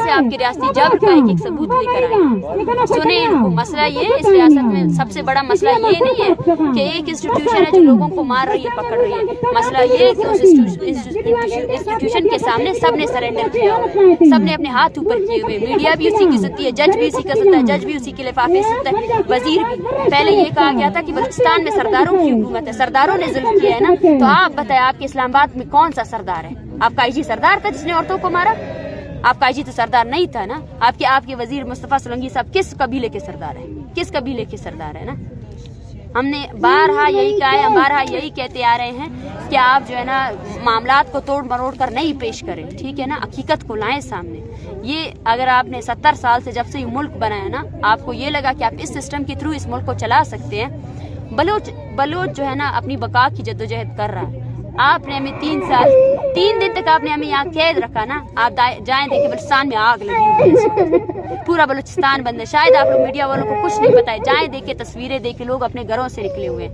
से आपके रियासती जब्र का एक सबूत लेकर आए। सुने इनको, मसला ये इस रियासत में सबसे बड़ा मसला ये नहीं है कि एक इंस्टीट्यूशन है जो लोगों को मार रही है, पकड़ रही है। मसला ये है कि उस इंस्टीट्यूशन के सामने सबने सरेंडर किया हुआ है, सबने अपने हाथ ऊपर किए हुए। मीडिया भी उसी की सुनती है, जज भी उसी का सुनता है, जज भी उसी के लिफाफे सुनता है, वजीर भी। पहले ये कहा गया था कि बलूचिस्तान में सरदारों की हुकूमत है, सरदारों ने जुल्म किया है ना। तो आप बताएं, आपके इस्लामाबाद में कौन सा सरदार है? आपका आईजी सरदार था जिसने औरतों को मारा? आपका आईजी तो सरदार नहीं था ना। आपके वजीर मुस्तफा सोलंकी साहब किस कबीले के सरदार है? किस कबीले के सरदार है ना? हमने बारहा यही कहा है, हम बारहा यही कहते आ रहे हैं कि आप जो है ना मामलात को तोड़ मरोड़ कर नहीं पेश करें, ठीक है ना, हकीकत को लाएं सामने। ये अगर आपने 70 साल से जब से ये मुल्क बनाया ना, आपको ये लगा कि आप इस सिस्टम के थ्रू इस मुल्क को चला सकते हैं। बलोच जो है ना अपनी बका की जद्दोजहद कर रहा है। आपने हमें 3 दिन तक आपने हमें यहाँ कैद रखा ना। आप जाएं देखें बलूचिस्तान में आग लगी हुई है, पूरा बलूचिस्तान बंद है। शायद आप लोग मीडिया वालों को कुछ नहीं पता है, जाएं देखें तस्वीरें देखें, लोग अपने घरों से निकले हुए हैं।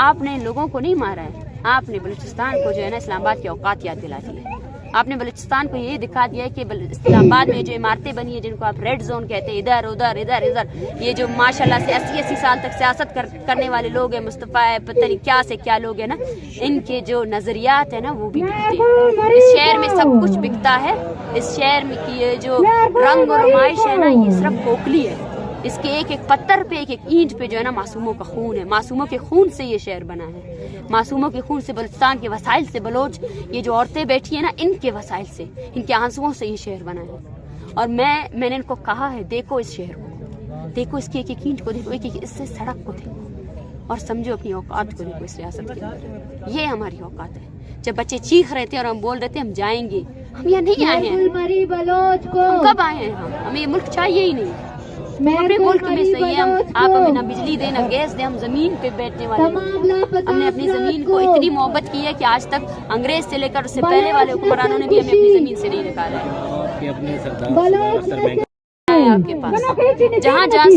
आपने लोगों को नहीं मारा है, आपने बलूचिस्तान को जो है ना इस्लामाबाद की औकात याद दिला दी है। आपने बलूचिस्तान को ये दिखा दिया है कि इस्लामाबाद में जो इमारतें बनी है जिनको आप रेड जोन कहते हैं, इधर उधर इधर इधर, ये जो माशाल्लाह से 80 साल तक सियासत करने वाले लोग हैं, मुस्तफा है, पता नहीं क्या से क्या लोग हैं ना, इनके जो नजरियात है ना वो भी बिकते हैं। इस शहर में सब कुछ बिकता है। इस शहर में की ये जो रंग और नुमाइश है ना, ये सिर्फ खोखली है। इसके एक एक पत्थर पे, एक एक ईंट पे जो है ना मासूमों का खून है। मासूमों के खून से ये शहर बना है, मासूमों के खून से, बलूचिस्तान के वसाइल से, बलोच ये जो औरतें बैठी है ना इनके वसाइल से, इनके आंसुओं से ये शहर बना है। और मैंने इनको कहा है, देखो इस शहर को, देखो इसकी एक एक ईंट को देखो, एक एक इससे सड़क को देखो और समझो अपनी औकात को देखो। इस रियासत के अंदर ये हमारी औकात है। जब बच्चे चीख रहे थे और हम बोल रहे थे हम जाएंगे, हम यहाँ नहीं आए हैं। हम कब आए हैं? हमें ये मुल्क चाहिए ही नहीं। अपने मुल्क में सही है, आप हमें ना बिजली दें ना गैस दें, हम जमीन पे बैठने वाले हैं। हमने अपनी जमीन को इतनी मोहब्बत की है कि आज तक अंग्रेज से लेकर उससे पहले वाले हुक्मरानों ने भी हमें अपनी जमीन से नहीं निकाला है। आपके पास जहाँ